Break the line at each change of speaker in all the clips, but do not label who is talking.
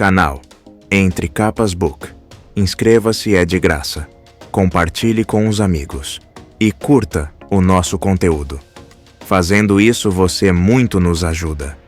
Canal Entre Capas Book. Inscreva-se, é de graça. Compartilhe com os amigos. E curta o nosso conteúdo. Fazendo isso, você muito nos ajuda.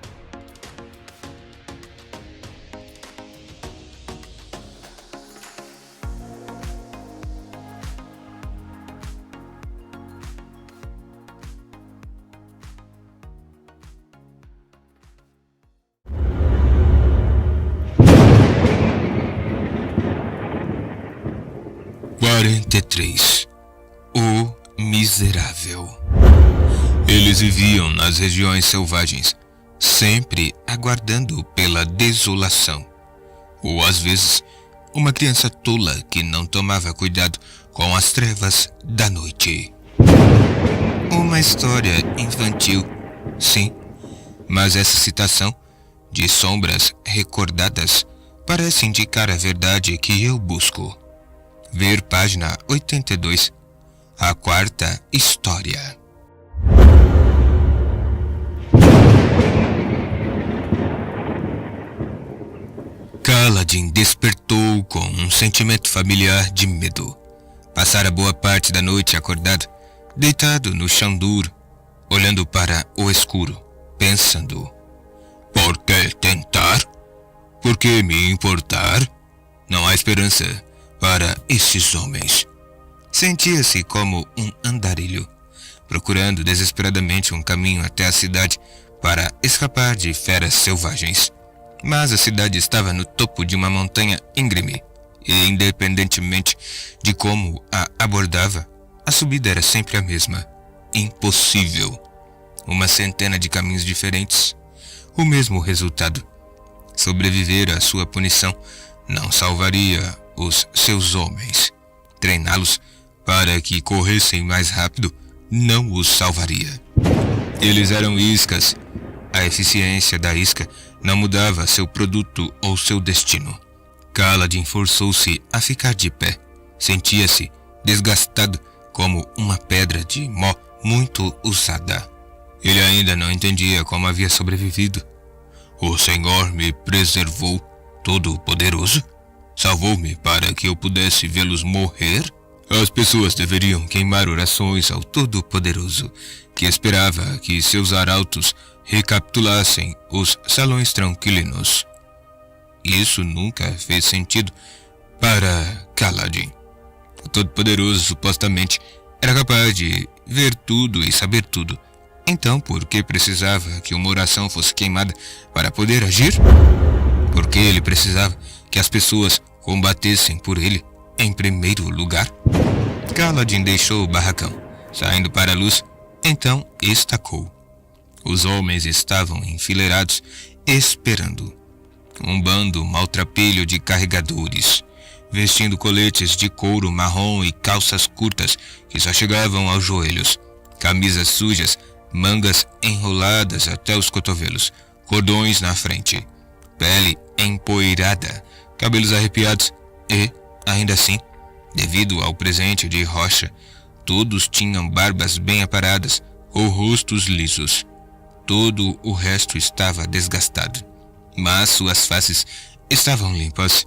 O Miserável. Eles viviam nas regiões selvagens, sempre aguardando pela desolação. Ou, às vezes, uma criança tola que não tomava cuidado com as trevas da noite. Uma história infantil, sim, mas essa citação de sombras recordadas parece indicar a verdade que eu busco. Ver página 82, a quarta história. Kaladin despertou com um sentimento familiar de medo. Passara boa parte da noite acordado, deitado no chão duro, olhando para o escuro, pensando: por que tentar? Por que me importar? Não há esperança para esses homens. Sentia-se como um andarilho, procurando desesperadamente um caminho até a cidade para escapar de feras selvagens. Mas a cidade estava no topo de uma montanha íngreme, e independentemente de como a abordava, a subida era sempre a mesma. Impossível. Uma centena de caminhos diferentes. O mesmo resultado. Sobreviver à sua punição não salvaria os seus homens. Treiná-los para que corressem mais rápido não os salvaria. Eles eram iscas. A eficiência da isca não mudava seu produto ou seu destino. Kaladin forçou-se a ficar de pé. Sentia-se desgastado como uma pedra de mó muito usada. Ele ainda não entendia como havia sobrevivido. O Senhor me preservou, Todo-Poderoso? Salvou-me para que eu pudesse vê-los morrer? As pessoas deveriam queimar orações ao Todo-Poderoso, que esperava que seus arautos recapitulassem os salões tranquilos. Isso nunca fez sentido para Kaladin. O Todo-Poderoso supostamente era capaz de ver tudo e saber tudo. Então, por que precisava que uma oração fosse queimada para poder agir? Por que ele precisava que as pessoas combatessem por ele em primeiro lugar? Kaladin deixou o barracão, saindo para a luz, então estacou. Os homens estavam enfileirados, esperando. Um bando maltrapilho de carregadores, vestindo coletes de couro marrom e calças curtas que só chegavam aos joelhos, camisas sujas, mangas enroladas até os cotovelos, cordões na frente, pele empoeirada, cabelos arrepiados e, ainda assim, devido ao presente de rocha, todos tinham barbas bem aparadas ou rostos lisos. Todo o resto estava desgastado, mas suas faces estavam limpas.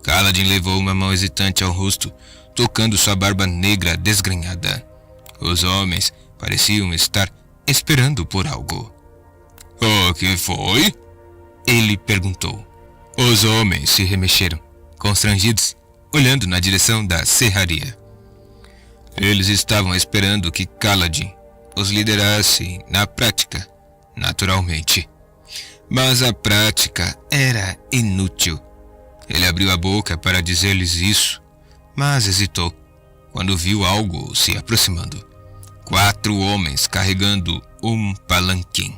Kaladin levou uma mão hesitante ao rosto, tocando sua barba negra desgrenhada. Os homens pareciam estar esperando por algo. O que foi? Ele perguntou. Os homens se remexeram, constrangidos, olhando na direção da serraria. Eles estavam esperando que Kaladin os liderasse na prática, naturalmente. Mas a prática era inútil. Ele abriu a boca para dizer-lhes isso, mas hesitou quando viu algo se aproximando. 4 homens carregando um palanquim.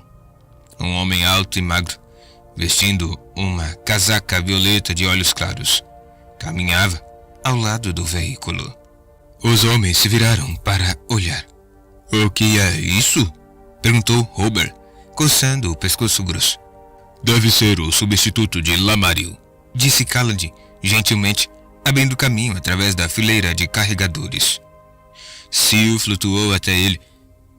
Um homem alto e magro, vestindo uma casaca violeta de olhos claros, caminhava ao lado do veículo. Os homens se viraram para olhar. O que é isso? Perguntou Robert, coçando o pescoço grosso. Deve ser o substituto de Lamaril, disse Kaladin, gentilmente, abrindo caminho através da fileira de carregadores. Sil flutuou até ele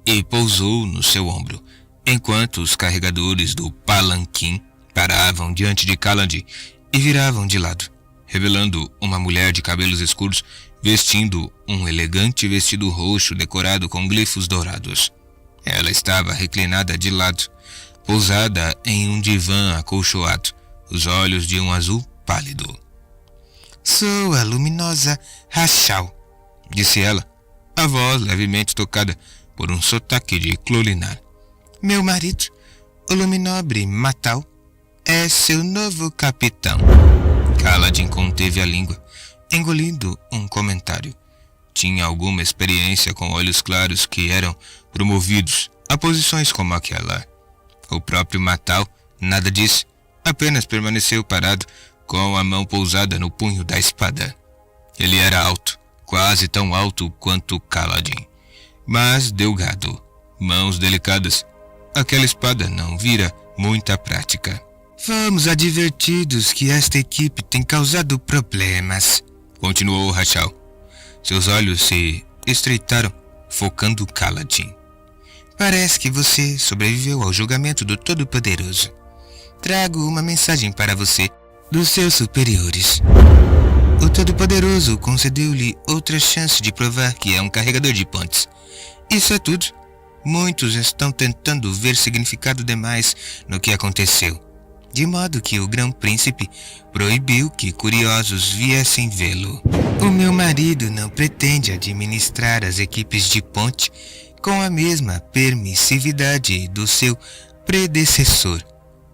e pousou no seu ombro, enquanto os carregadores do palanquim paravam diante de Kaladin e viravam de lado, revelando uma mulher de cabelos escuros vestindo um elegante vestido roxo decorado com glifos dourados. Ela estava reclinada de lado, pousada em um divã acolchoado, os olhos de um azul pálido. "Sou a luminosa Rachal", disse ela, a voz levemente tocada por um sotaque de Clolinar. "Meu marido, o luminobre Matal, é seu novo capitão." Kaladin conteve a língua, engolindo um comentário. Tinha alguma experiência com olhos claros que eram promovidos a posições como aquela. O próprio Matal nada disse, apenas permaneceu parado com a mão pousada no punho da espada. Ele era alto, quase tão alto quanto Kaladin, mas delgado, mãos delicadas. Aquela espada não vira muita prática. "Fomos advertidos que esta equipe tem causado problemas", continuou Rachal. Seus olhos se estreitaram, focando Kaladin. "Parece que você sobreviveu ao julgamento do Todo-Poderoso. Trago uma mensagem para você, dos seus superiores. O Todo-Poderoso concedeu-lhe outra chance de provar que é um carregador de pontes. Isso é tudo. Muitos estão tentando ver significado demais no que aconteceu, de modo que o Grão-Príncipe proibiu que curiosos viessem vê-lo. O meu marido não pretende administrar as equipes de ponte com a mesma permissividade do seu predecessor.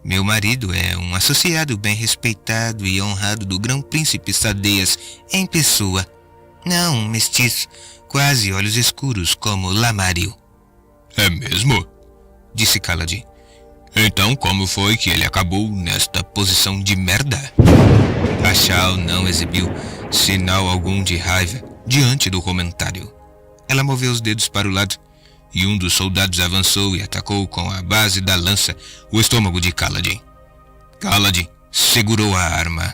Meu marido é um associado bem respeitado e honrado do Grão-Príncipe Sadeias em pessoa, não um mestiço, quase olhos escuros como Lamaril." "É mesmo?" disse Kaladin. "Então como foi que ele acabou nesta posição de merda?" Rachal não exibiu sinal algum de raiva diante do comentário. Ela moveu os dedos para o lado e um dos soldados avançou e atacou com a base da lança o estômago de Kaladin. Kaladin segurou a arma,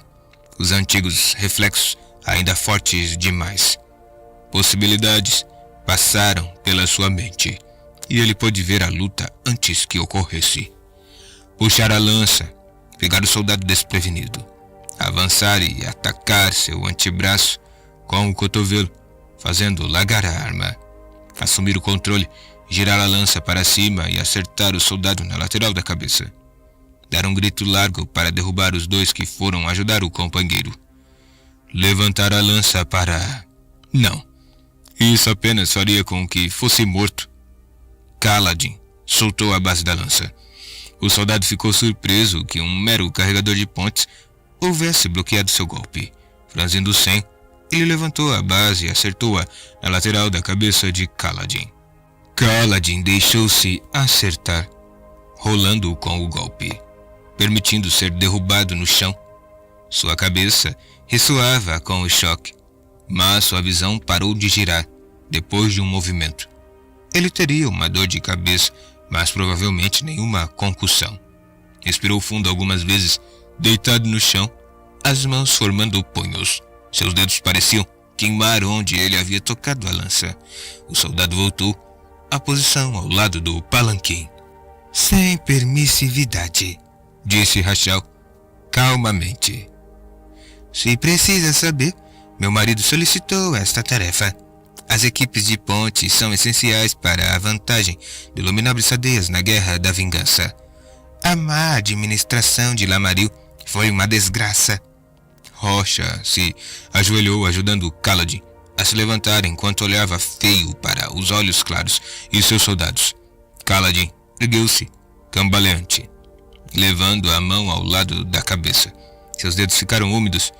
os antigos reflexos ainda fortes demais. Possibilidades passaram pela sua mente e ele pôde ver a luta antes que ocorresse. Puxar a lança, pegar o soldado desprevenido, avançar e atacar seu antebraço com o cotovelo, fazendo largar a arma, assumir o controle, girar a lança para cima e acertar o soldado na lateral da cabeça. Dar um grito largo para derrubar os dois que foram ajudar o companheiro. Levantar a lança para... Não, isso apenas faria com que fosse morto. Kaladin soltou a base da lança. O soldado ficou surpreso que um mero carregador de pontes houvesse bloqueado seu golpe. Franzindo o senho, ele levantou a base e acertou-a na lateral da cabeça de Kaladin. Kaladin deixou-se acertar, rolando com o golpe, permitindo ser derrubado no chão. Sua cabeça ressoava com o choque, mas sua visão parou de girar depois de um movimento. Ele teria uma dor de cabeça, mas provavelmente nenhuma concussão. Respirou fundo algumas vezes, deitado no chão, as mãos formando punhos. Seus dedos pareciam queimar onde ele havia tocado a lança. O soldado voltou à posição ao lado do palanquim. "Sem permissividade", disse Rachal calmamente. "Se precisa saber, meu marido solicitou esta tarefa. As equipes de ponte são essenciais para a vantagem do Luminobre Sadeias na Guerra da Vingança. A má administração de Lamaril foi uma desgraça." Rocha se ajoelhou ajudando Kaladin a se levantar enquanto olhava feio para os olhos claros e seus soldados. Kaladin ergueu-se, cambaleante, levando a mão ao lado da cabeça. Seus dedos ficaram úmidos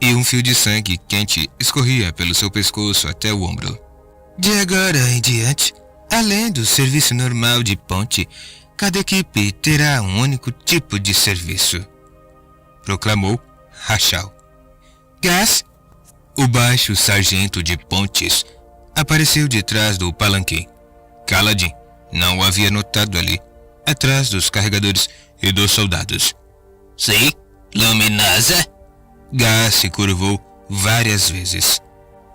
e um fio de sangue quente escorria pelo seu pescoço até o ombro. "De agora em diante, além do serviço normal de ponte, cada equipe terá um único tipo de serviço", proclamou Rachal. "Gás?" O baixo sargento de pontes apareceu de trás do palanquim. Kaladin não o havia notado ali, atrás dos carregadores e dos soldados. "Sim, luminosa?" Gás se curvou várias vezes.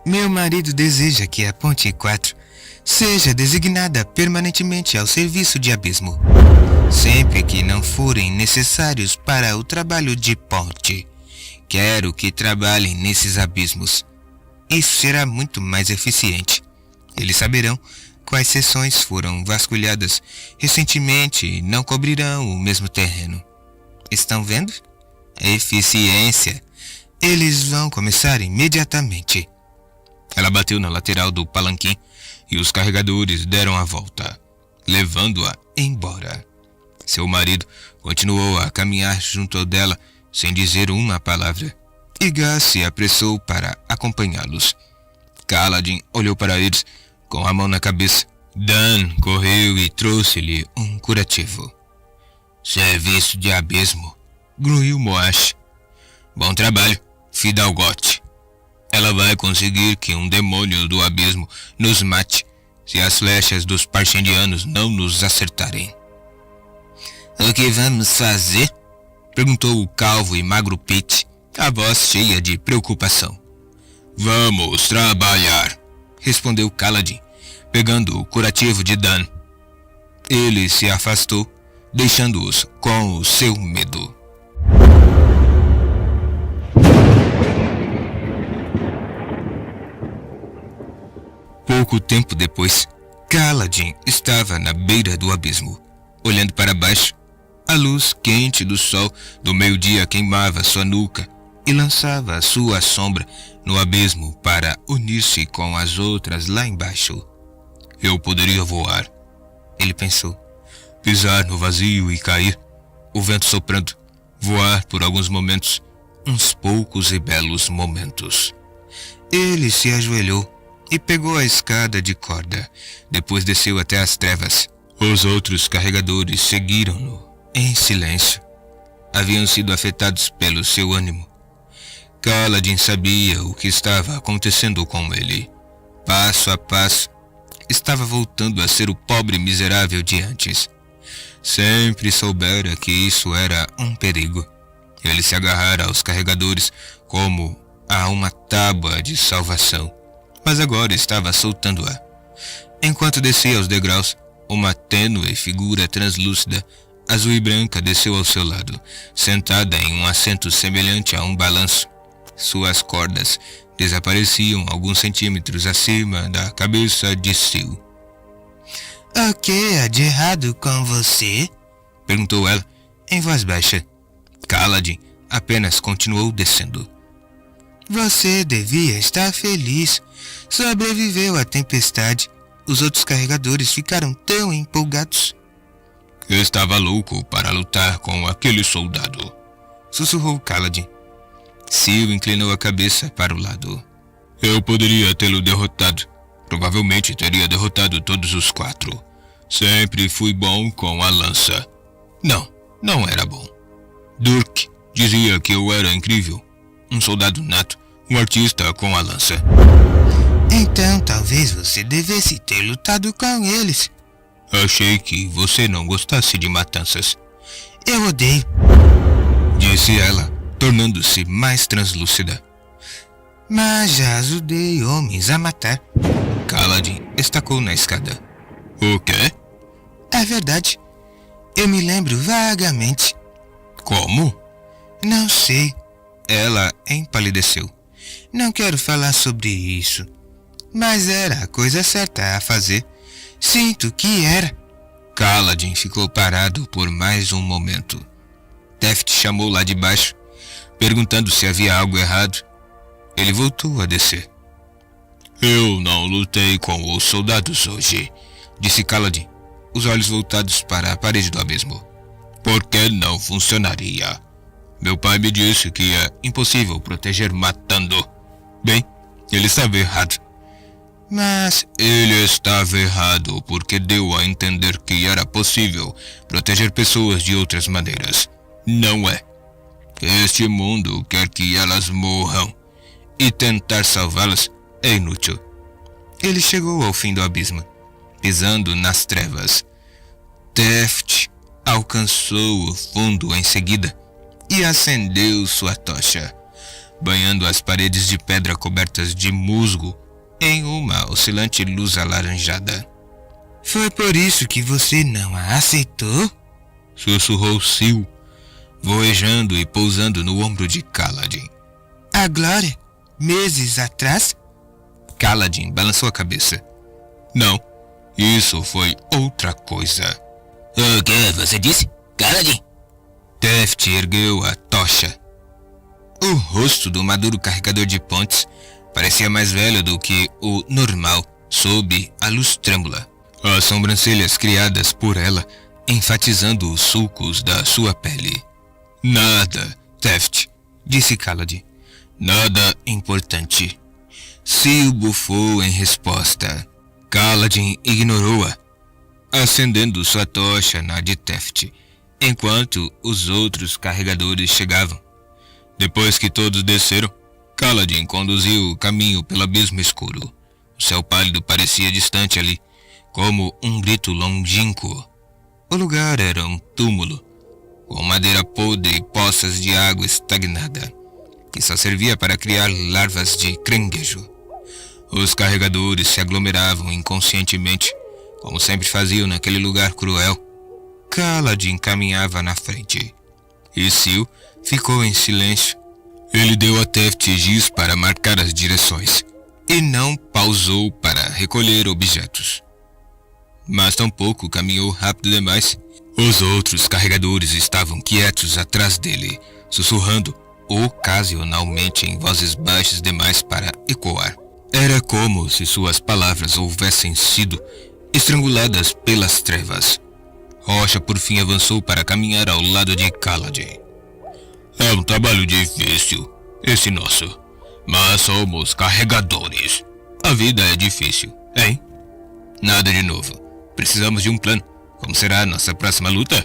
"Meu marido deseja que a Ponte 4 seja designada permanentemente ao serviço de Abismo, sempre que não forem necessários para o trabalho de ponte. Quero que trabalhem nesses abismos. Isso será muito mais eficiente. Eles saberão quais seções foram vasculhadas recentemente e não cobrirão o mesmo terreno. Estão vendo? Eficiência. Eles vão começar imediatamente. Ela bateu na lateral do palanquim e os carregadores deram a volta, levando-a embora. Seu marido continuou a caminhar junto dela sem dizer uma palavra, e Gus se apressou para acompanhá-los. Kaladin olhou para eles com a mão na cabeça. Dan correu e trouxe-lhe um curativo. Serviço de abismo, grunhiu Moash. Bom trabalho, Fidalgoth. Ela vai conseguir que um demônio do abismo nos mate se as flechas dos Parshendianos não nos acertarem. O que vamos fazer? Perguntou o calvo e magro Pete, a voz cheia de preocupação. Vamos trabalhar, respondeu Kaladin, pegando o curativo de Dan. Ele se afastou, deixando-os com o seu medo. Pouco tempo depois, Kaladin estava na beira do abismo, olhando para baixo. A luz quente do sol do meio-dia queimava sua nuca e lançava sua sombra no abismo para unir-se com as outras lá embaixo. Eu poderia voar, ele pensou. Pisar no vazio e cair, o vento soprando, voar por alguns momentos, uns poucos e belos momentos. Ele se ajoelhou e pegou a escada de corda, depois desceu até as trevas. Os outros carregadores seguiram-no em silêncio. Haviam sido afetados pelo seu ânimo. Kaladin sabia o que estava acontecendo com ele. Passo a passo, estava voltando a ser o pobre miserável de antes. Sempre soubera que isso era um perigo. Ele se agarrara aos carregadores como a uma tábua de salvação, mas agora estava soltando-a. Enquanto descia os degraus, uma tênue figura translúcida, azul e branca, desceu ao seu lado, sentada em um assento semelhante a um balanço. Suas cordas desapareciam alguns centímetros acima da cabeça de Sil. O que há de errado com você? Perguntou ela, em voz baixa. Kaladin apenas continuou descendo. Você devia estar feliz. Sobreviveu à tempestade. Os outros carregadores ficaram tão empolgados. Eu estava louco para lutar com aquele soldado, sussurrou Kaladin. Sil inclinou a cabeça para o lado. Eu poderia tê-lo derrotado. Provavelmente teria derrotado todos os 4. Sempre fui bom com a lança. Não era bom. Durk dizia que eu era incrível. Um soldado nato, um artista com a lança. Então talvez você devesse ter lutado com eles. Achei que você não gostasse de matanças. Eu odeio, disse ela, tornando-se mais translúcida. Mas já ajudei homens a matar. Kaladin estacou na escada. O quê? É verdade. Eu me lembro vagamente. Como? Não sei. Ela empalideceu. Não quero falar sobre isso. Mas era a coisa certa a fazer. Sinto que era. Kaladin ficou parado por mais um momento. Teft chamou lá de baixo, perguntando se havia algo errado. Ele voltou a descer. Eu não lutei com os soldados hoje, disse Kaladin, os olhos voltados para a parede do abismo. Por que não funcionaria? Meu pai me disse que é impossível proteger matando. Bem, ele estava errado. Mas ele estava errado porque deu a entender que era possível proteger pessoas de outras maneiras. Não é. Este mundo quer que elas morram e tentar salvá-las é inútil. Ele chegou ao fim do abismo, pisando nas trevas. Teft alcançou o fundo em seguida e acendeu sua tocha, banhando as paredes de pedra cobertas de musgo em uma oscilante luz alaranjada. Foi por isso que você não a aceitou? Sussurrou Sil, voejando e pousando no ombro de Kaladin. A Glória? Meses atrás? Kaladin balançou a cabeça. Não, isso foi outra coisa.
O que você disse, Kaladin?
Teft ergueu a tocha. O rosto do maduro carregador de pontes parecia mais velho do que o normal sob a luz trêmula. As sobrancelhas criadas por ela enfatizando os sulcos da sua pele. Nada, Teft, disse Kaladin. Nada importante. Sil bufou em resposta. Kaladin ignorou-a, acendendo sua tocha na de Teft, enquanto os outros carregadores chegavam. Depois que todos desceram, Kaladin conduziu o caminho pelo abismo escuro. O céu pálido parecia distante ali, como um grito longínquo. O lugar era um túmulo, com madeira podre e poças de água estagnada, que só servia para criar larvas de caranguejo. Os carregadores se aglomeravam inconscientemente, como sempre faziam naquele lugar cruel. Kaladin caminhava na frente, e Sil ficou em silêncio. Ele deu a Teft giz para marcar as direções, e não pausou para recolher objetos. Mas tampouco caminhou rápido demais. Os outros carregadores estavam quietos atrás dele, sussurrando ocasionalmente em vozes baixas demais para ecoar. Era como se suas palavras houvessem sido estranguladas pelas trevas. Rocha por fim avançou para caminhar ao lado de Kaladin. É um trabalho difícil, esse nosso. Mas somos carregadores. A vida é difícil, hein? Nada de novo. Precisamos de um plano. Como será a nossa próxima luta?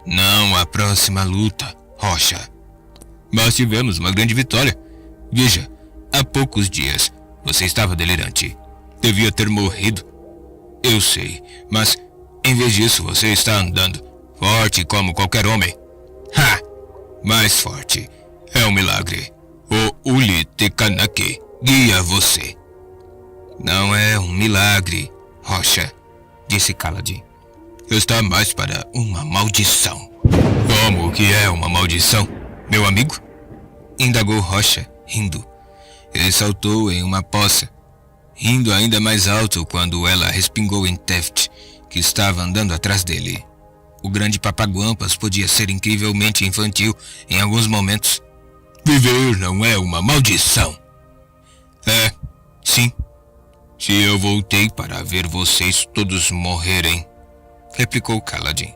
Não a próxima luta, Rocha. Mas tivemos uma grande vitória. Veja, há poucos dias você estava delirante. Devia ter morrido. Eu sei, mas em vez disso você está andando, forte como qualquer homem. Ha! Mais forte. É um milagre. O Uli Tekanake guia você. Não é um milagre, Rocha, disse Kaladin. Está mais para uma maldição. Como que é uma maldição, meu amigo? Indagou Rocha, rindo. Ele saltou em uma poça, rindo ainda mais alto quando ela respingou em Teft, que estava andando atrás dele. O grande papaguampas podia ser incrivelmente infantil em alguns momentos. Viver não é uma maldição. É, sim. Se eu voltei para ver vocês todos morrerem, replicou Kaladin.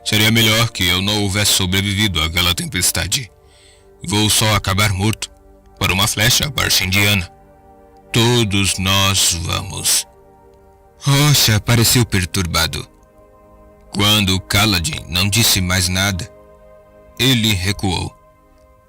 Seria melhor que eu não houvesse sobrevivido àquela tempestade. Vou só acabar morto por uma flecha barshindiana. Todos nós vamos. Rocha pareceu perturbado. Quando Kaladin não disse mais nada, ele recuou.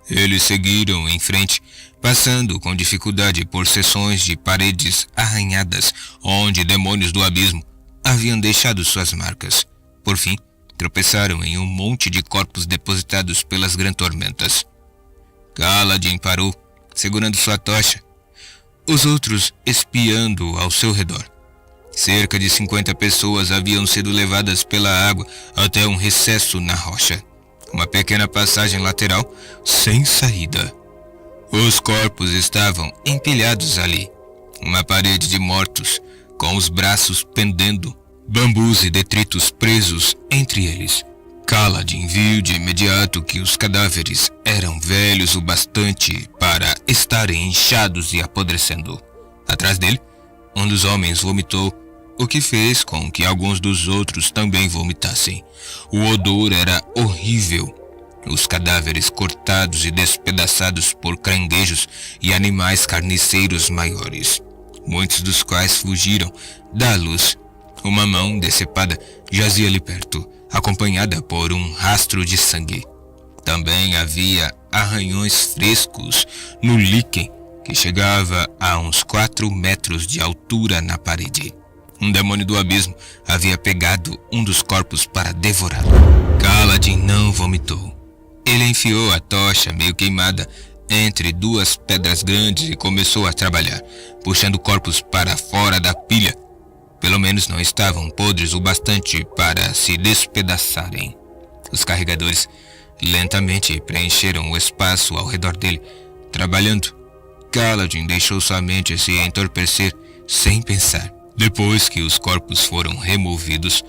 Eles seguiram em frente, passando com dificuldade por seções de paredes arranhadas, onde demônios do abismo haviam deixado suas marcas. Por fim, tropeçaram em um monte de corpos depositados pelas grantormentas. Kaladin parou, segurando sua tocha, os outros espiando ao seu redor. Cerca de 50 pessoas haviam sido levadas pela água até um recesso na rocha, uma pequena passagem lateral sem saída. Os corpos estavam empilhados ali, uma parede de mortos, com os braços pendendo, bambus e detritos presos entre eles. Kaladin viu de imediato que os cadáveres eram velhos o bastante para estarem inchados e apodrecendo. Atrás dele, um dos homens vomitou, o que fez com que alguns dos outros também vomitassem. O odor era horrível. Os cadáveres cortados e despedaçados por caranguejos e animais carniceiros maiores, muitos dos quais fugiram da luz. Uma mão decepada jazia ali perto, acompanhada por um rastro de sangue. Também havia arranhões frescos no líquen que chegava a uns 4 metros de altura na parede. Um demônio do abismo havia pegado um dos corpos para devorá-lo. Kaladin não vomitou. Ele enfiou a tocha meio queimada entre 2 pedras grandes e começou a trabalhar, puxando corpos para fora da pilha. Pelo menos não estavam podres o bastante para se despedaçarem. Os carregadores lentamente preencheram o espaço ao redor dele, Trabalhando, Kaladin deixou sua mente se entorpecer sem pensar. Depois que os corpos foram removidos,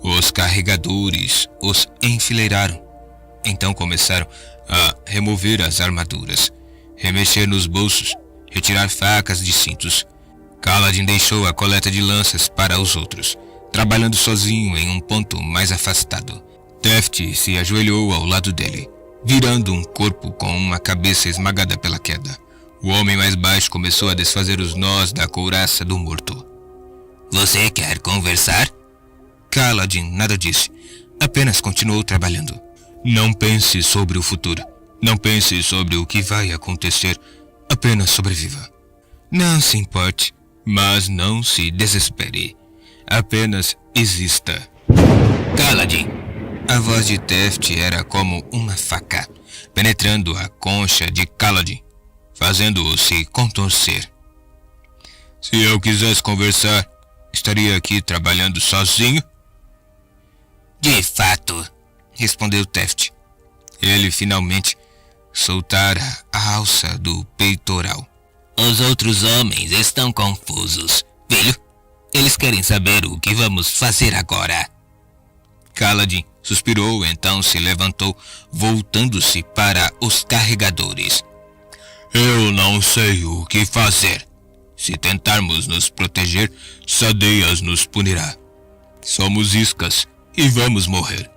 os carregadores os enfileiraram. Então começaram a remover as armaduras, remexer nos bolsos, retirar facas de cintos. Kaladin deixou a coleta de lanças para os outros, trabalhando sozinho em um ponto mais afastado. Teft se ajoelhou ao lado dele, virando um corpo com uma cabeça esmagada pela queda. O homem mais baixo começou a desfazer os nós da couraça do morto.
Você quer conversar?
Kaladin nada disse, apenas continuou trabalhando. Não pense sobre o futuro. Não pense sobre o que vai acontecer. Apenas sobreviva. Não se importe, mas não se desespere. Apenas exista.
Kaladin!
A voz de Teft era como uma faca, penetrando a concha de Kaladin, fazendo-o se contorcer. Se eu quisesse conversar, estaria aqui trabalhando sozinho?
De fato,
respondeu Teft. Ele finalmente soltara a alça do peitoral.
Os outros homens estão confusos. Filho, eles querem saber o que vamos fazer agora.
Kaladin suspirou, então se levantou, voltando-se para os carregadores. Eu não sei o que fazer. Se tentarmos nos proteger, Sadeias nos punirá. Somos iscas e vamos morrer.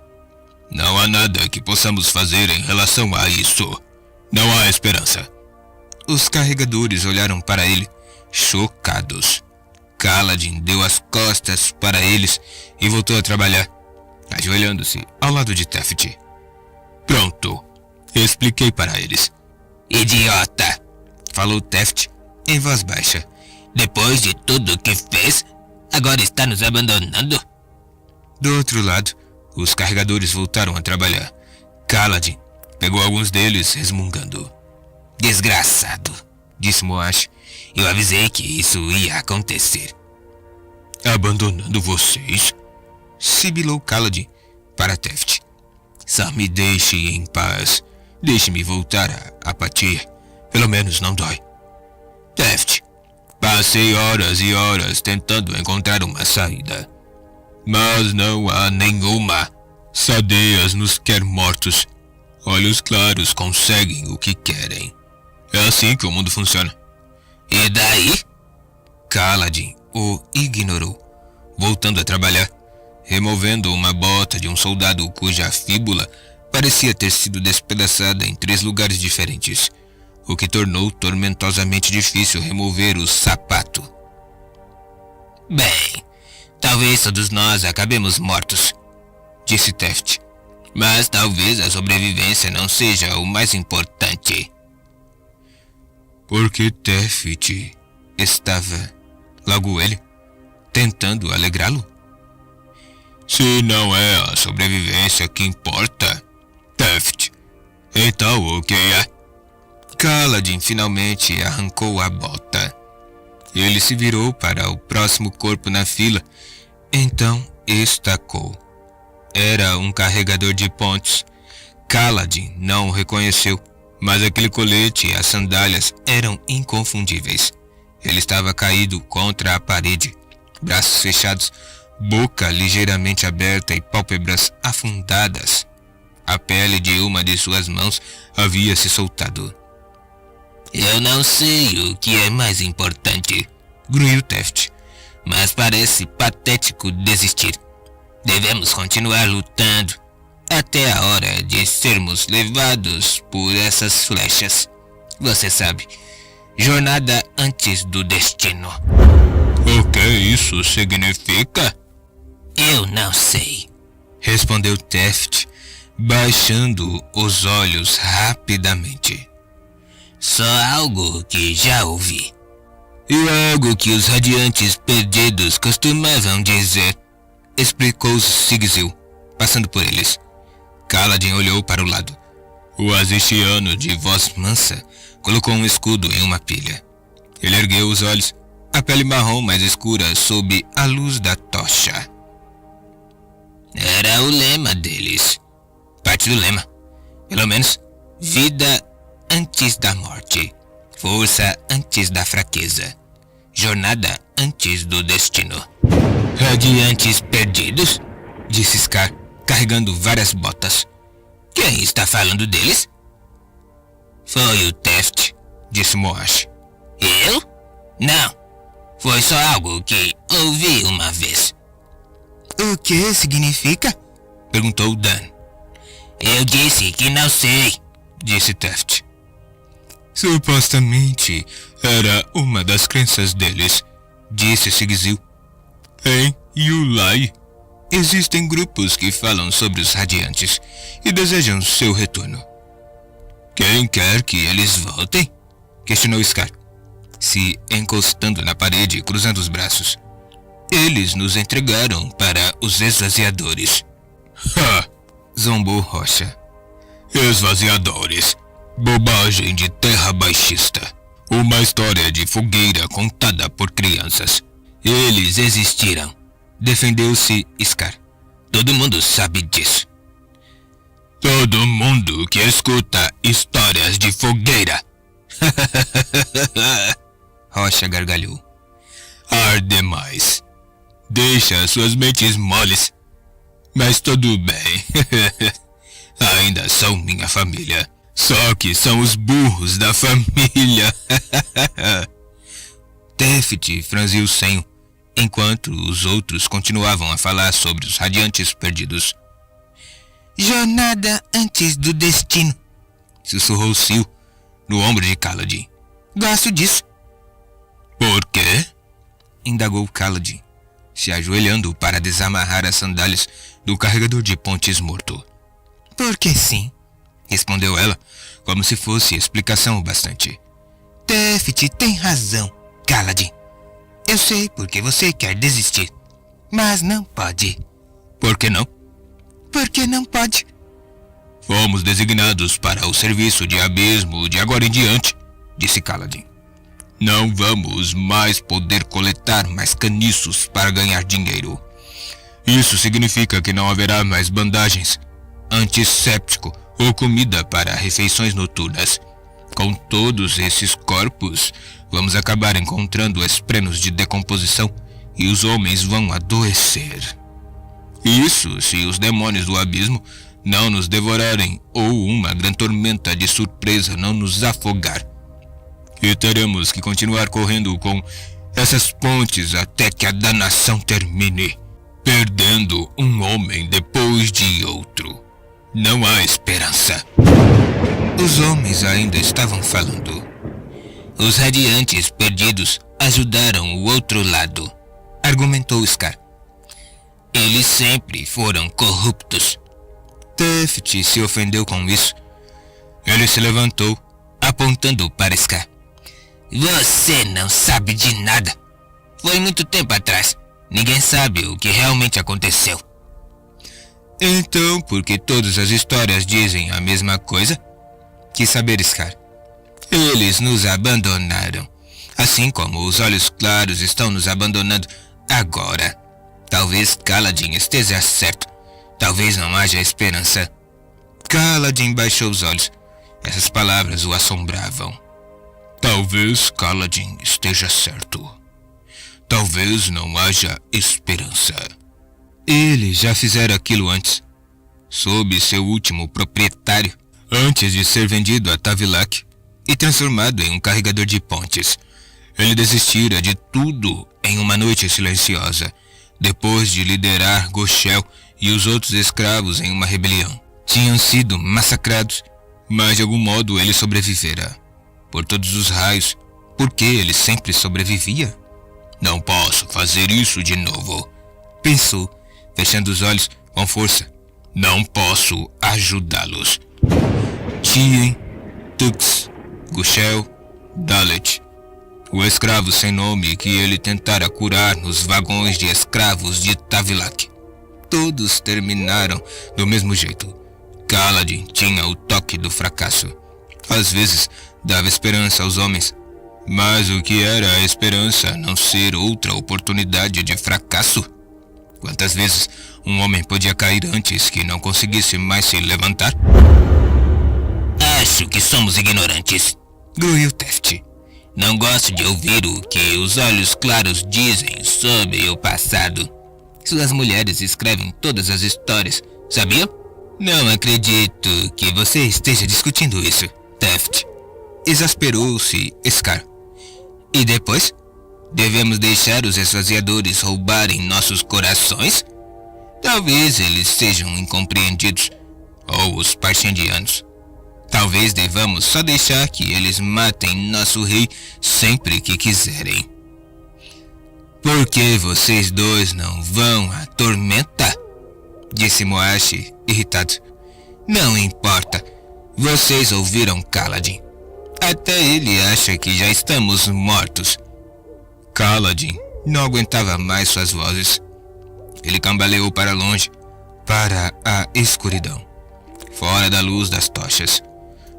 Não há nada que possamos fazer em relação a isso. Não há esperança. Os carregadores olharam para ele, chocados. Kaladin deu as costas para eles e voltou a trabalhar, ajoelhando-se ao lado de Teft. Pronto, expliquei para eles.
Idiota!
Falou Teft em voz baixa.
Depois de tudo que fez, agora está nos abandonando?
Do outro lado, os carregadores voltaram a trabalhar. Kaladin pegou alguns deles resmungando.
Desgraçado,
disse Moash.
Eu avisei que isso ia acontecer.
Abandonando vocês? Sibilou Kaladin para Teft. Só me deixe em paz. Deixe-me voltar à apatia. Pelo menos não dói. Teft, passei horas e horas tentando encontrar uma saída. Mas não há nenhuma. Sadeias nos quer mortos. Olhos claros conseguem o que querem. É assim que o mundo funciona.
E daí?
Kaladin o ignorou, voltando a trabalhar, removendo uma bota de um soldado cuja fíbula parecia ter sido despedaçada em 3 lugares diferentes, o que tornou tormentosamente difícil remover o sapato.
Bem, talvez todos nós acabemos mortos,
disse Teft.
Mas talvez a sobrevivência não seja o mais importante.
Porque Teft estava, logo ele, tentando alegrá-lo? Se não é a sobrevivência que importa, Teft, então o que é? Kaladin finalmente arrancou a bota. Ele se virou para o próximo corpo na fila, então estacou. Era um carregador de pontes. Kaladin não o reconheceu, mas aquele colete e as sandálias eram inconfundíveis. Ele estava caído contra a parede, braços fechados, boca ligeiramente aberta e pálpebras afundadas. A pele de uma de suas mãos havia se soltado.
Eu não sei o que é mais importante,
grunhiu Teft,
mas parece patético desistir. Devemos continuar lutando até a hora de sermos levados por essas flechas. Você sabe, jornada antes do destino.
O que isso significa?
Eu não sei,
respondeu Teft, baixando os olhos rapidamente.
Só algo que já ouvi.
E algo que os radiantes perdidos costumavam dizer, explicou Sigzil, passando por eles. Kaladin olhou para o lado. O azistiano, de voz mansa, colocou um escudo em uma pilha. Ele ergueu os olhos, a pele marrom mais escura sob a luz da tocha.
Era o lema deles. Parte do lema. Pelo menos, vida antes da morte. Força antes da fraqueza. Jornada antes do destino. Radiantes perdidos? Disse Scar, carregando várias botas. Quem está falando deles? Foi o Teft, disse Moash. Eu? Não. Foi só algo que ouvi uma vez. O que significa? Perguntou Dan. Eu disse que não sei, disse Teft. Supostamente era uma das crenças deles, disse Sigzil. Em Yulai, existem grupos que falam sobre os radiantes e desejam seu retorno. Quem quer que eles voltem? Questionou Scar, se encostando na parede e cruzando os braços. Eles nos entregaram para os esvaziadores. Ha! Zombou Rocha. Esvaziadores. Bobagem de terra baixista. Uma história de fogueira contada por crianças. Eles existiram. Defendeu-se Scar. Todo mundo sabe disso. Todo mundo que escuta histórias de fogueira. Rocha gargalhou. Ar demais. Deixa suas mentes moles. Mas tudo bem. Ainda são minha família. Só que são os burros da família. Teft franziu o senho, enquanto os outros continuavam a falar sobre os radiantes perdidos. Jornada antes do destino, sussurrou Sil no ombro de Kaladin. Gosto disso. Por quê? Indagou Kaladin, se ajoelhando para desamarrar as sandálias do carregador de pontes morto. Porque sim, respondeu ela, como se fosse explicação o bastante. Teft tem razão, Kaladin. Eu sei porque você quer desistir, mas não pode. Por que não? Porque não pode. Fomos designados para o serviço de abismo de agora em diante, disse Kaladin. Não vamos mais poder coletar mais caniços para ganhar dinheiro. Isso significa que não haverá mais bandagens, antisséptico ou comida para refeições noturnas. Com todos esses corpos, vamos acabar encontrando esprenos de decomposição e os homens vão adoecer. Isso se os demônios do abismo não nos devorarem ou uma grande tormenta de surpresa não nos afogar. E teremos que continuar correndo com essas pontes até que a danação termine, perdendo um homem depois de outro. Não há esperança. Os homens ainda estavam falando. Os radiantes perdidos ajudaram o outro lado, argumentou Scar. Eles sempre foram corruptos. Teft se ofendeu com isso. Ele se levantou, apontando para Scar. Você não sabe de nada. Foi muito tempo atrás. Ninguém sabe o que realmente aconteceu. Então, por que todas as histórias dizem a mesma coisa? Quis saber Scar. Eles nos abandonaram, assim como os olhos claros estão nos abandonando agora. Talvez Kaladin esteja certo. Talvez não haja esperança. Kaladin baixou os olhos. Essas palavras o assombravam. Talvez Kaladin esteja certo. Talvez não haja esperança. Ele já fizera aquilo antes, sob seu último proprietário, antes de ser vendido a Tavilac e transformado em um carregador de pontes. Ele desistira de tudo em uma noite silenciosa, depois de liderar Goshel e os outros escravos em uma rebelião. Tinham sido massacrados, mas de algum modo ele sobrevivera. Por todos os raios, porque ele sempre sobrevivia. Não posso fazer isso de novo, pensou, fechando os olhos com força. Não posso ajudá-los. Tien, Tux, Goshel, Dalet, o escravo sem nome que ele tentara curar nos vagões de escravos de Tavilac. Todos terminaram do mesmo jeito. Kaladin tinha o toque do fracasso. Às vezes, dava esperança aos homens. Mas o que era a esperança a não ser outra oportunidade de fracasso? Quantas vezes um homem podia cair antes que não conseguisse mais se levantar? acho que somos ignorantes,
gruiu Taft.
Não gosto de ouvir o que os olhos claros dizem sobre o passado. Suas mulheres escrevem todas as histórias, sabia?
Não acredito que você esteja discutindo isso, Taft. Exasperou-se Scar.
E depois? Devemos deixar os esvaziadores roubarem nossos corações? Talvez eles sejam incompreendidos, ou os parchendianos. Talvez devamos só deixar que eles matem nosso rei sempre que quiserem.
Por que vocês dois não vão à tormenta? Disse Moashi, irritado.
Não importa. Vocês ouviram Kaladin. Até ele acha que já estamos mortos.
Kaladin não aguentava mais suas vozes. Ele cambaleou para longe, para a escuridão, fora da luz das tochas.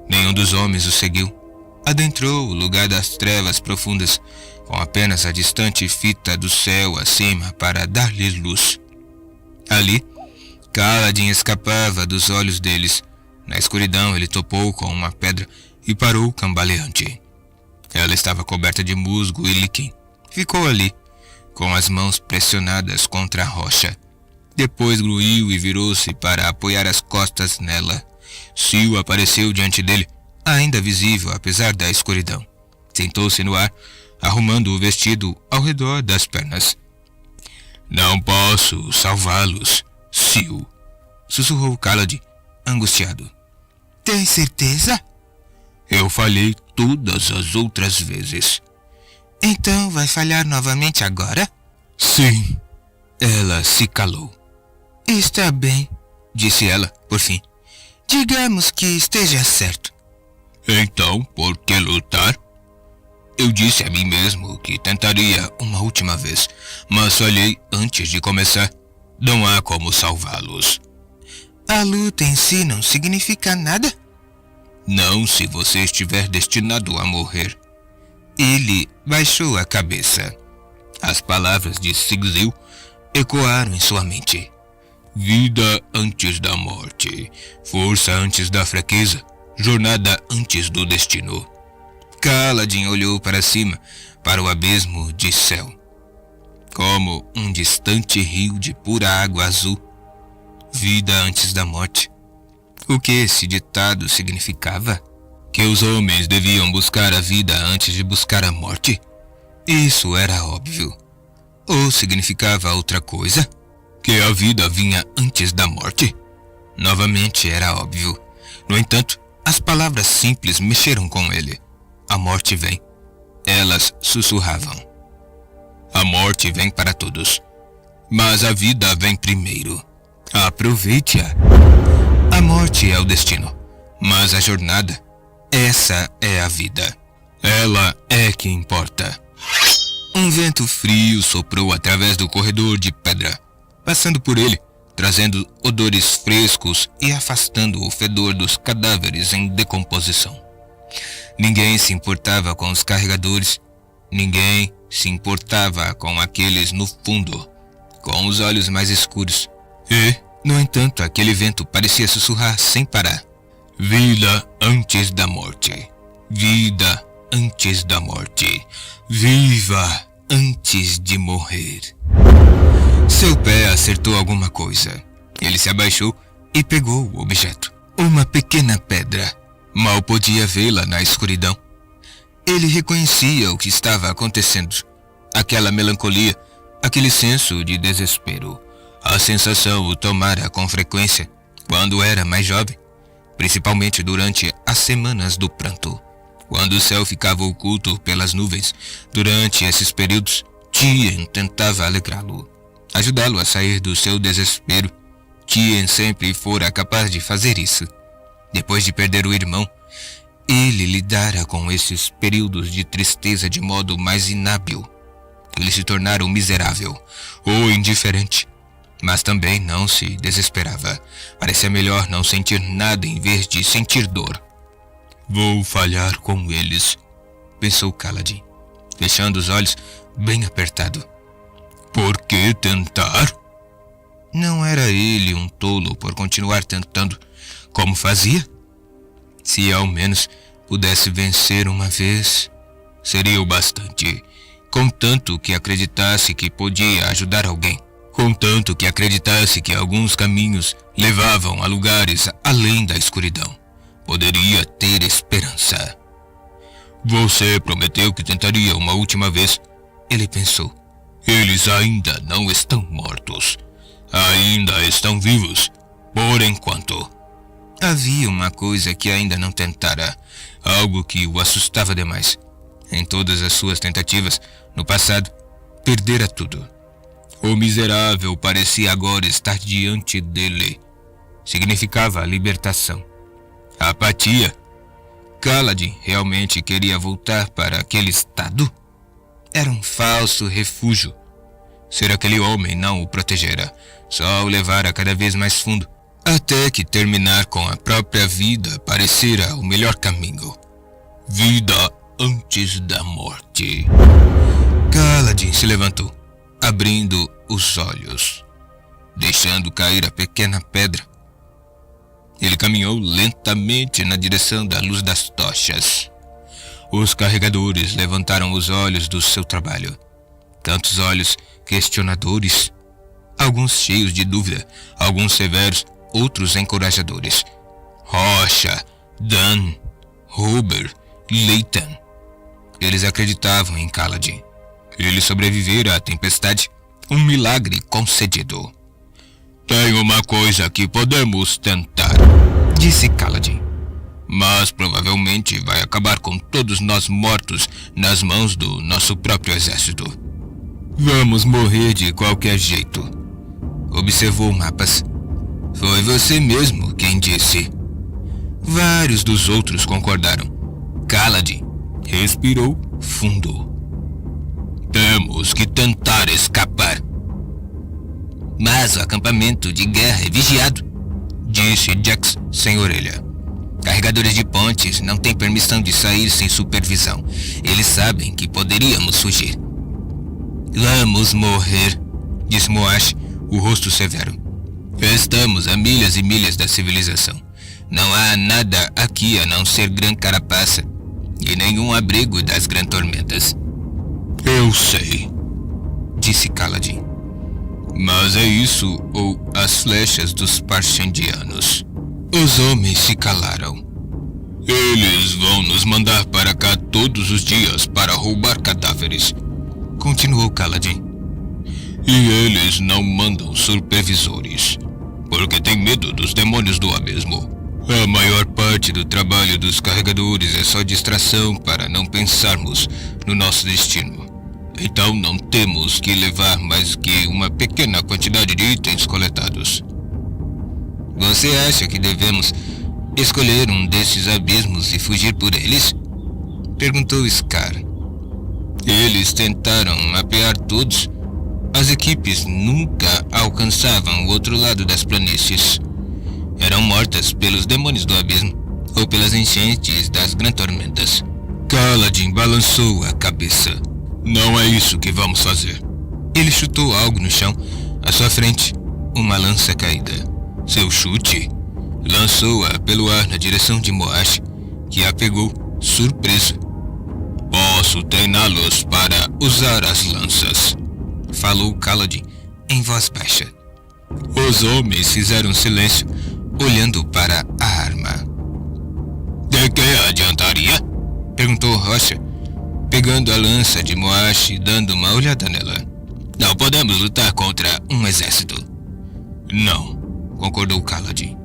Nenhum dos homens o seguiu. Adentrou o lugar das trevas profundas, com apenas a distante fita do céu acima para dar-lhe luz. Ali, Kaladin escapava dos olhos deles. Na escuridão, ele topou com uma pedra e parou cambaleante. Ela estava coberta de musgo e líquen. Ficou ali, com as mãos pressionadas contra a rocha. Depois gruiu e virou-se para apoiar as costas nela. Sil apareceu diante dele, ainda visível apesar da escuridão. Sentou-se no ar, arrumando o vestido ao redor das pernas. Não posso salvá-los, Sil, sussurrou Kaladin, angustiado.
Tem certeza?
Eu falhei todas as outras vezes.
Então vai falhar novamente agora?
Sim. Ela se calou.
Está bem,
disse ela, por fim.
Digamos que esteja certo.
Então, por que lutar? Eu disse a mim mesmo que tentaria uma última vez, mas falhei antes de começar. Não há como salvá-los.
A luta em si não significa nada?
Não se você estiver destinado a morrer.
Ele baixou a cabeça.
As palavras de Sigzil ecoaram em sua mente. Vida antes da morte, força antes da fraqueza, jornada antes do destino.
Kaladin olhou para cima, para o abismo de céu.
Como um distante rio de pura água azul. Vida antes da morte. O que esse ditado significava? Que os homens deviam buscar a vida antes de buscar a morte? Isso era óbvio. Ou significava outra coisa? Que a vida vinha antes da morte? Novamente era óbvio. No entanto, as palavras simples mexeram com ele. A morte vem. Elas sussurravam. A morte vem para todos. Mas a vida vem primeiro. Aproveite-a. A morte é o destino. Mas a jornada, essa é a vida. Ela é que importa. Um vento frio soprou através do corredor de pedra, passando por ele, trazendo odores frescos e afastando o fedor dos cadáveres em decomposição. Ninguém se importava com os carregadores. Ninguém se importava com aqueles no fundo, com os olhos mais escuros. E, no entanto, aquele vento parecia sussurrar sem parar. Vida antes da morte. Vida antes da morte. Viva antes de morrer. Seu pé acertou alguma coisa. Ele se abaixou e pegou o objeto. Uma pequena pedra. Mal podia vê-la na escuridão. Ele reconhecia o que estava acontecendo. Aquela melancolia, aquele senso de desespero. A sensação o tomara com frequência quando era mais jovem, principalmente durante as semanas do pranto. Quando o céu ficava oculto pelas nuvens, durante esses períodos, Tien tentava alegrá-lo, ajudá-lo a sair do seu desespero. Tien sempre fora capaz de fazer isso. Depois de perder o irmão, ele lidara com esses períodos de tristeza de modo mais inábil. Ele se tornara um miserável ou indiferente, mas também não se desesperava. Parecia melhor não sentir nada em vez de sentir dor. Vou falhar com eles, pensou Kaladin, fechando os olhos bem apertado. Por que tentar? Não era ele um tolo por continuar tentando, como fazia? Se ao menos pudesse vencer uma vez, seria o bastante. Contanto que acreditasse que podia ajudar alguém. Contanto que acreditasse que alguns caminhos levavam a lugares além da escuridão. Poderia ter esperança. Você prometeu que tentaria uma última vez, ele pensou. Eles ainda não estão mortos. Ainda estão vivos, por enquanto. Havia uma coisa que ainda não tentara, algo que o assustava demais. Em todas as suas tentativas, no passado, perdera tudo. O miserável parecia agora estar diante dele. Significava a libertação. A apatia. Kaladin realmente queria voltar para aquele estado? Era um falso refúgio. Ser aquele homem não o protegera, só o levara cada vez mais fundo, até que terminar com a própria vida parecera o melhor caminho. Vida antes da morte. Kaladin se levantou, abrindo os olhos, deixando cair a pequena pedra. Ele caminhou lentamente na direção da luz das tochas. Os carregadores levantaram os olhos do seu trabalho. Tantos olhos questionadores, alguns cheios de dúvida, alguns severos, outros encorajadores. Rocha, Dan, Huber, Leighton. Eles acreditavam em Kaladin. Ele sobrevivera à tempestade, um milagre concedido. Tem uma coisa que podemos tentar, disse Kaladin. Mas provavelmente vai acabar com todos nós mortos nas mãos do nosso próprio exército. Vamos morrer de qualquer jeito. Observou mapas. Foi você mesmo quem disse. Vários dos outros concordaram. Kaladin respirou fundo. Temos que tentar escapar. Mas o acampamento de guerra é vigiado, disse Jax sem orelha. Carregadores de pontes não têm permissão de sair sem supervisão. Eles sabem que poderíamos fugir. Vamos morrer, disse Moash, o rosto severo. Estamos a milhas e milhas da civilização. Não há nada aqui a não ser Gran Carapaça e nenhum abrigo das Gran Tormentas. Eu sei, disse Kaladin. Mas é isso ou as flechas dos Parshendianos? Os homens se calaram. Eles vão nos mandar para cá todos os dias para roubar cadáveres, continuou Kaladin. E eles não mandam supervisores, porque têm medo dos demônios do abismo. A maior parte do trabalho dos carregadores é só distração para não pensarmos no nosso destino. Então não temos que levar mais que uma pequena quantidade de itens coletados. Você acha que devemos escolher um desses abismos e fugir por eles? Perguntou Scar. Eles tentaram mapear todos. As equipes nunca alcançavam o outro lado das planícies. Eram mortas pelos demônios do abismo ou pelas enchentes das Gran Tormentas. Kaladin balançou a cabeça. Não é isso que vamos fazer. Ele chutou algo no chão, à sua frente, uma lança caída. Seu chute lançou-a pelo ar na direção de Moash, que a pegou, surpreso. Posso treiná-los para usar as lanças, falou Kaladin em voz baixa. Os homens fizeram silêncio, olhando para a arma. De que adiantaria? Perguntou Rocha, pegando a lança de Moash e dando uma olhada nela. Não podemos lutar contra um exército. Não, concordou Kaladin.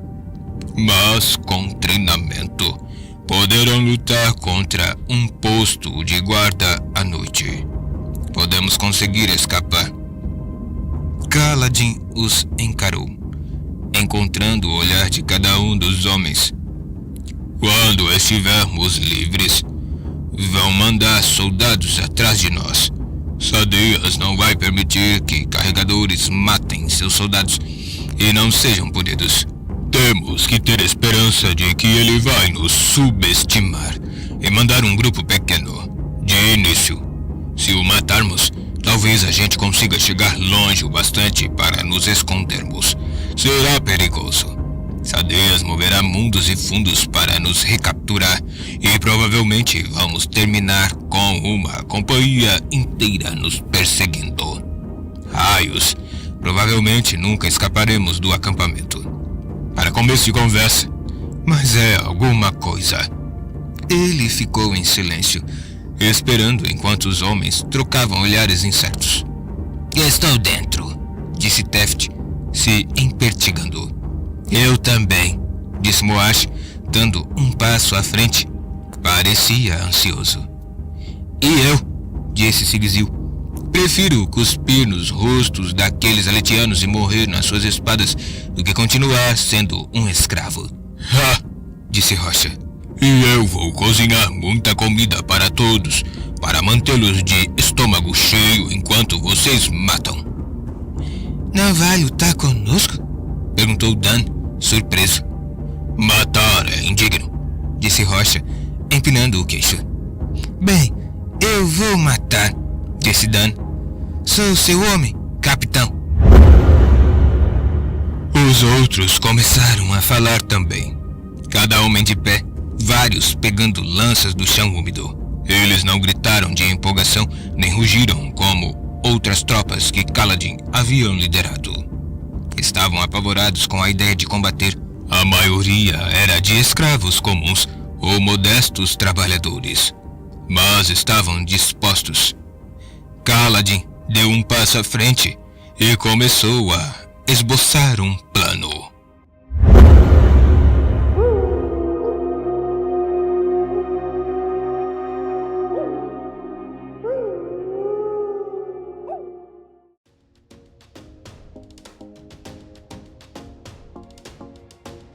Mas com treinamento, poderão lutar contra um posto de guarda à noite. Podemos conseguir escapar. Kaladin os encarou, encontrando o olhar de cada um dos homens. Quando estivermos livres, vão mandar soldados atrás de nós. Sadias não vai permitir que carregadores matem seus soldados e não sejam punidos. Temos que ter esperança de que ele vai nos subestimar e mandar um grupo pequeno, de início. Se o matarmos, talvez a gente consiga chegar longe o bastante para nos escondermos. Será perigoso. Sadeas moverá mundos e fundos para nos recapturar e provavelmente vamos terminar com uma companhia inteira nos perseguindo. Raios, provavelmente nunca escaparemos do acampamento. Para começo de conversa, mas é alguma coisa. Ele ficou em silêncio, esperando enquanto os homens trocavam olhares incertos.
Estou dentro,
disse Teft, se empertigando.
Eu também,
disse Moash, dando um passo à frente. Parecia ansioso.
E eu,
disse Sigizil. Prefiro cuspir nos rostos daqueles aletianos e morrer nas suas espadas do que continuar sendo um escravo.
Ha!
Disse Rocha. E eu vou cozinhar muita comida para todos, para mantê-los de estômago cheio enquanto vocês matam.
Não vai lutar conosco?
Perguntou Dan, surpreso. Matar é indigno, disse Rocha, empinando o queixo.
Bem, eu vou matar,
disse Dan.
Sou seu homem, capitão.
Os outros começaram a falar também. Cada homem de pé, vários pegando lanças do chão úmido. Eles não gritaram de empolgação, nem rugiram como outras tropas que Kaladin haviam liderado. Estavam apavorados com a ideia de combater. A maioria era de escravos comuns ou modestos trabalhadores, mas estavam dispostos. Kaladin deu um passo à frente e começou a esboçar um plano.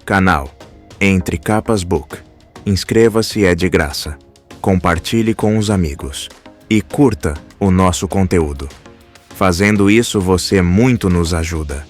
Canal Entre Capas Book. Inscreva-se, é de graça. Compartilhe com os amigos. E curta o nosso conteúdo. Fazendo isso, você muito nos ajuda.